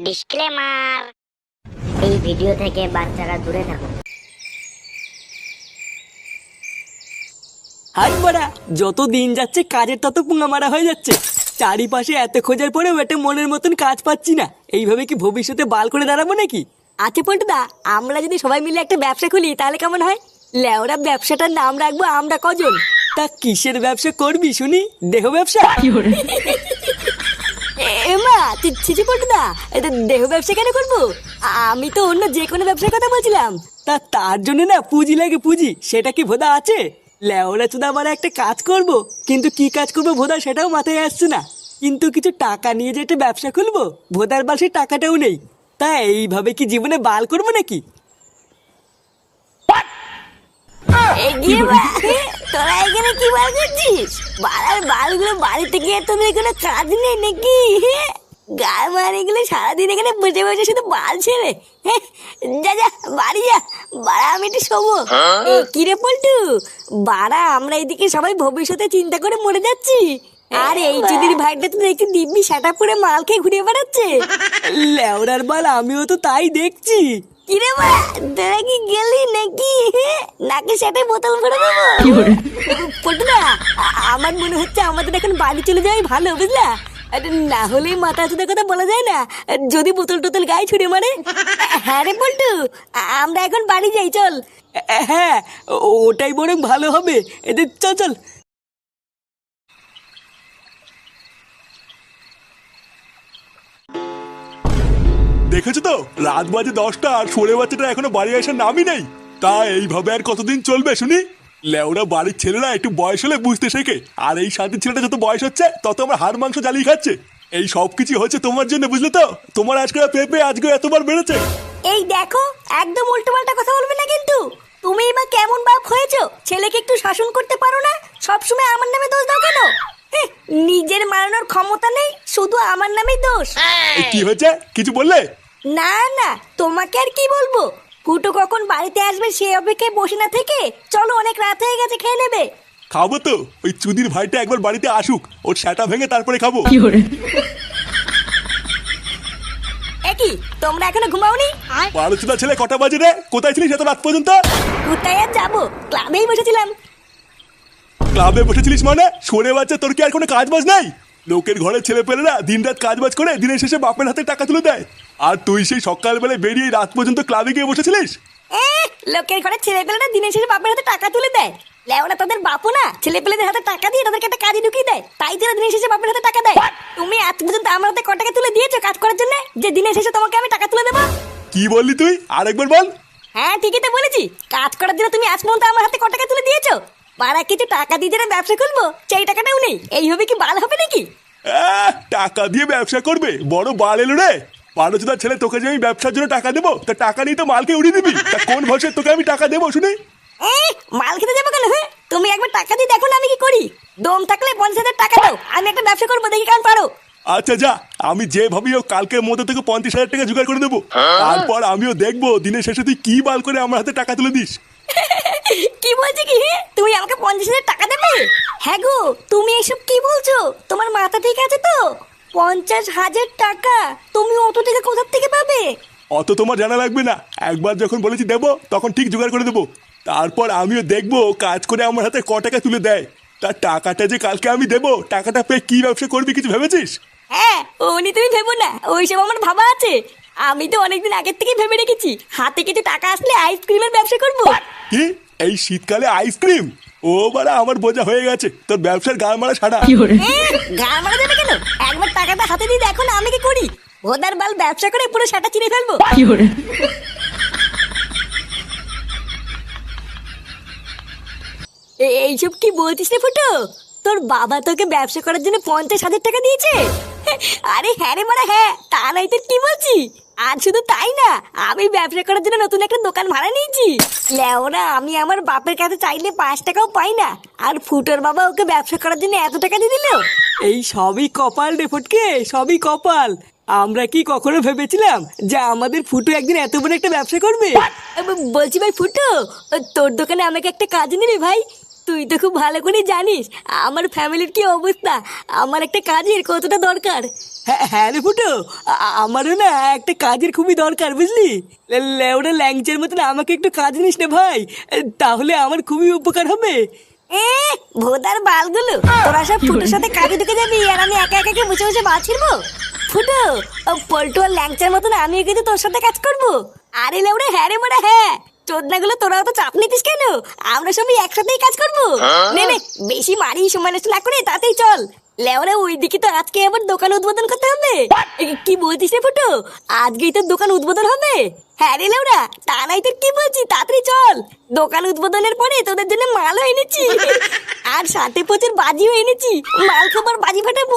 Disclaimer, এই video থেকে বাচ্চারা দূরে থাকুন। হাই বড়া, যত দিন যাচ্ছে কাজের তত পুঙ্গা মারা হয়ে যাচ্ছে। চারিপাশে এত খোঁজার পরেও একটা মনের মতন কাজ পাচ্ছি না। এইভাবে কি ভবিষ্যতে বাল করে দাঁড়াবো নাকি? আচ্ছা পল্টুদা, আমরা যদি সবাই মিলে একটা ব্যবসা খুলি তাহলে কেমন হয়? লেওরা ব্যবসাটার নাম রাখবো আমরা কজন। তা কিসের ব্যবসা করবি শুনি? দেহ ব্যবসা? এমা ছিচি পল্টুদা, এটা দেহ ব্যবসা কেন করবো? আমি তো অন্য যে কোনো ব্যবসার কথা বলছিলাম। তার জন্য না পুঁজি লাগে, পুঁজি। সেটা কি ভোদা আছে? লেওরা চুদা আমার একটা কাজ করব, কিন্তু কি কাজ করবো ভোদা সেটাও মাথায় আসছে না। কিন্তু কিছু টাকা নিয়ে যে একটা ব্যবসা খুলবো, ভোদার বাল সেই টাকাটাও নেই। তা এইভাবে কি জীবনে বাল করবো নাকি? এগিয়ে বা, তোরা এখানে কি বার করছিস? বাড়ার বালগুলো বাড়িতে গিয়ে তোদের কোনো কাজ নেই নাকি? গায়ে মারি গুলো সারাদিন এখানে বসে বসে শুধু বাল ছেড়ে। যা যা বাড়ি যা, বাড়া আমি একটু শোবো। কিরে পল্টু, বাড়া আমরা এদিকে সবাই ভবিষ্যতে চিন্তা করে মরে যাচ্ছি, আর এই চুদির ভাইটা তো দেখি দিব্যি সেটা পুরো মাল খেয়ে ঘুরে বেড়াচ্ছে। লেওরার বাল আমিও তো তাই দেখছি। কিরে বা, তোরা কি গেলি নাকি? নাকি সেটাই বোতল ভরে দেবো? পল্টুদা, আমার মনে হচ্ছে আমাদের এখন বাড়ি চলে যাওয়াই ভালো, বুঝলা? না হলে মাথা চুদের কথা বলা যায় না, যদি বোতল টোতল গায়ে ছুড়ে মারে। হ্যাঁ রে পল্টু, আমরা এখন বাড়ি যাই, চল। হ্যাঁ, ওটাই বরং ভালো হবে। এদের চল চল। দেখেছো তো, রাত বাজে 10টা আর সরে বাচ্চাটা এখনো বাড়ি আসার নামই নেই। তা এইভাবে আর কতদিন চলবে শুনি? লেওরা বাড়ির ছেলেরা একটু বয়স হলে বুঝতে শেখে, আর এই শান্তির ছেলেটা যত বয়স হচ্ছে তত আমার হাড় মাংস জ্বালিয়ে খাচ্ছে। এই সব কিছু হচ্ছে তোমার জন্য, বুঝলে তো? তোমার আজকে পেঁপে আজকে এতবার বেড়েছে। এই দেখো, একদম উল্টো পাল্টা কথা বলবে না কিন্তু। তুমি এবার কেমন বাপ হয়েছো? ছেলেকে একটু শাসন করতে পারো না? সবসময় আমার নামে দোষ দাও কেন? নিজের মারানোর ক্ষমতা নেই, শুধু আমার নামেই দোষ। কি হয়েছে, কিছু বললে? না না, তোমাকে আর কি বলবো। ফুটো কখন বাড়িতে আসবে সে অপেক্ষায় বসে না থেকে চলো, অনেক রাত হয়ে গেছে, খেয়ে নেবে। খাবো তো, ওই চুদির ভাইটা একবার বাড়িতে আসুক, ওর সেটা ভেঙে তারপরে খাবো। একই, তোমরা এখনো ঘুমাওনি? 12টা ছেলে কটা বাজে রে? কোথায় ছিলিস এত রাত পর্যন্ত? কোথায় আর যাবো, ক্লাবেই বসেছিলাম। ক্লাবে বসেছিলিস মানে? সরে বাচ্চা, তোর কি আর কোনো কাজ বাজ নাই? লোকের ঘরে ছেলে পেলেরা দিন রাত কাজ বাজ করে দিনের শেষে বাপের হাতে টাকা তুলে দেয়, আর তুই সেই সকালবেলায় বেরিয়ে রাত পর্যন্ত ক্লাবে গিয়ে বসেছিলিস? লোকের ঘরে ছেলে পেলেরা দিনের শেষে বাপের হাতে টাকা তুলে দেয়? লেওনা তাদের বাপও না ছেলে পেলেদের হাতে টাকা দিয়ে তাদেরকে একটা কাজে ঢুকিয়ে দেয়, তাই তারা দিনের শেষে বাপের হাতে টাকা দেয়। তুমি আজ পর্যন্ত আমার হাতে ক টাকা তুলে দিয়েছো কাজ করার জন্য, যে দিনের শেষে তোমাকে আমি টাকা তুলে দেবো? কি বললি তুই? আরেকবার বল। হ্যাঁ ঠিকই তো বলেছি, কাজ করার জন্য তুমি আজ পর্যন্ত আমার হাতে ক টাকা তুলে দিয়েছো? পাড়া কিছু টাকা দিয়ে যারা ব্যবসা খুলবো সেই টাকাটাও নেই, এইভাবে কি বাল হবে নাকি? টাকা দিয়ে ব্যবসা করবে? বড় বাল এলো রে। 12টার ছেলে, তোকে যে আমি ব্যবসার জন্য টাকা দেবো, তা টাকা নিয়ে তো মালকে উড়িয়ে দিবি। তা কোন ভরসায় তোকে আমি টাকা দেবো শুনি? মাল খেতে যাবো কেন? হ্যাঁ, তুমি একবার টাকা দিয়ে দেখো না আমি কি করি। দম থাকলে 50,000 টাকা দাও, আমি একটা ব্যবসা করবো, দেখি কেমন পারো। আচ্ছা যা, আমি যে ভাবি ও কালকের মধ্যে থেকে 50,000 টাকা জোগাড় করে দেবো। তারপর আমিও দেখবো দিনের শেষে তুই কি বাল করে আমার হাতে টাকা তুলে দিস। কি বলছি কি? তুমি আমাকে 50,000 টাকা দেবে? হ্যাঁ গো, তুমি এসব কি বলছো? তোমার মাথা ঠিক আছে তো? 50,000 টাকা তুমি অত টাকা কোথা থেকে পাবে? অত তোমার জানা লাগবে না, একবার যখন বলেছি দেবো তখন ঠিক জোগাড় করে দেবো। তারপর আমিও দেখবো কাজ করে আমার হাতে ক টাকা তুলে দেয়। তার টাকাটা যে কালকে আমি দেবো, টাকাটা পেয়ে কি ব্যবসা করবি কিছু ভেবেছিস? হ্যাঁ, ওনি তুমি ভেবো না, ওইসব আমার ভাবা আছে। আমি তো অনেকদিন আগের থেকেই ভেবে রেখেছি, হাতে কিছু টাকা আসলে আইসক্রিমের ব্যবসা করবো। কি, এই শীতকালে আইসক্রিম? ও বাড়া, আমার বোঝা হয়ে গেছে তোর ব্যবসার গাল মারা ছাড়া। গাল মারা যাবে কেন? একবার টাকাটা হাতে দিয়ে দেখো না আমি কি করি। ভোদার বাল ব্যবসা করে পুরো সেটা চিনে ফেলবো। এইসব কি বলছিস রে ফুটো? তোর বাবা তোকে ব্যবসা করার জন্য 50,000 টাকা দিয়েছে? আরে হ্যাঁ রে মারা, হ্যাঁ, তা নাই তো কি বলছি। আর শুধু তাই না, আমি ব্যবসা করার জন্য নতুন একটা দোকান ভাড়া নিয়েছি। লেওরা, আমি আমার বাপের কাছে চাইলে 5 টাকাও পাই না, আর ফুটোর বাবা ওকে ব্যবসা করার জন্য এত টাকা দিয়ে দিল। এই সবই কপাল রে ফটকে, সবই কপাল। আমরা কি কখনো ভেবেছিলাম যে আমাদের ফুটু একদিন এত বড় একটা ব্যবসা করবে? বলছি ভাই ফুটো, তোর দোকানে আমাকে একটা কাজ নিবি ভাই? তুই তো খুব ভালো করে জানিস আমার ফ্যামিলির কি অবস্থা, আমার একটা কাজের কতটা দরকার। হ্যাঁ হ্যাঁ রে ফুটো, আমারও না একটা কাজের খুবই দরকার বুঝলি। লেওড়া ল্যাংচের মতন আমাকে একটু কাজ নিস না ভাই, তাহলে আমার খুবই উপকার হবে। এ ভোদার বালগুলো, তোরা সব ফুটোর সাথে কাজে ঢুকে যাবি আর আমি একা একা বসে বসে মাছ ছিড়বো। ফুটো, পল্টু আর ল্যাংচার মতন আমিও কিন্তু তোর সাথে কাজ করবো। আরে লেউড়ে হ্যাঁ রে মোড়া হ্যাঁ, চোদনাগুলো তোরাও তো চাপ নিতিস কেন, আমরা সবাই একসাথেই কাজ করবো। নে নে, বেশি মারি সময় নষ্ট না করে তাতেই চল। লেওরা ওইদিকে তো আজকে আবার দোকান উদ্বোধন করতে হবে। কি বলছিস রে ফুটো, আজকেই তো দোকান উদ্বোধন হবে? হ্যাঁ রে লেওরা, তা নাই তোর কি বলছি, তাড়াতাড়ি চল। দোকান উদ্বোধনের পরে তোদের জন্য মালও এনেছি, আর সাথে প্রচুর বাজিও এনেছি, মাল খাবার বাজি ফাটাবো।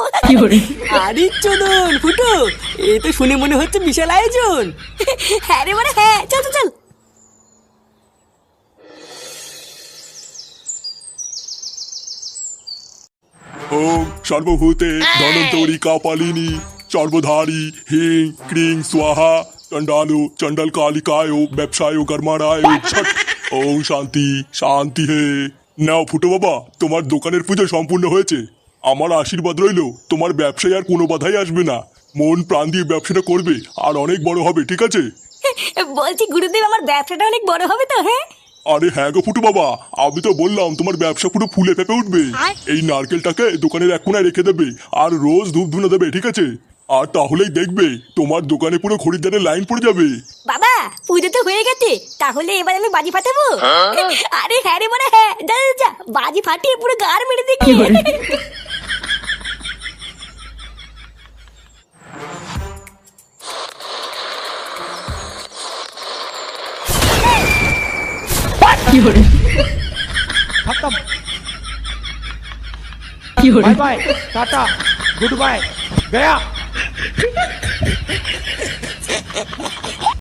আরে চোদন ফুটো, এ তো শুনে মনে হচ্ছে বিশাল আয়োজন। হ্যাঁ রে মানে হ্যাঁ, চল চল চল। ওম সর্বভূতে ধনন্তরী কাপালিনী সর্বধারী হিং ক্রিং স্বাহা চণ্ডালু চণ্ডাল কালিকায় ব্যবসায় কর্মারায় ছট। ওম শান্তি শান্তি হে। নাও ফুটো বাবা, তোমার দোকানের পুজো সম্পূর্ণ হয়েছে। আমার আশীর্বাদ রইলো, তোমার ব্যবসায় আর কোনো বাধাই আসবে না। মন প্রাণ দিয়ে ব্যবসাটা করবে আর অনেক বড় হবে, ঠিক আছে? বলছি গুরুদেব, আমার ব্যবসাটা অনেক বড় হবে তো? হ্যাঁ আরে হ্যাঁ গো ফুটু বাবা, আমি তো বললাম তোমার ব্যবসা পুরো ফুলে ফেপে উঠবে। এই নারকেলটাকে দোকানের এক কোনায় রেখে দেবে আর রোজ ধূপ ধুনো দেবে, ঠিক আছে? আর তাহলেই দেখবে তোমার দোকানে পুরো খরিদ্দারের লাইন পড়ে যাবে। বাবা, পুজো তো হয়ে গেছে, তাহলে এবার আমি বাজি ফাটাবো। আরে হ্যাঁ রে মানে হ্যাঁ, যা যা, যা বাজি ফাটিয়ে পুরো গার মেরে দেখি। खत्म। बाय बाय टाटा गुड बाय गया।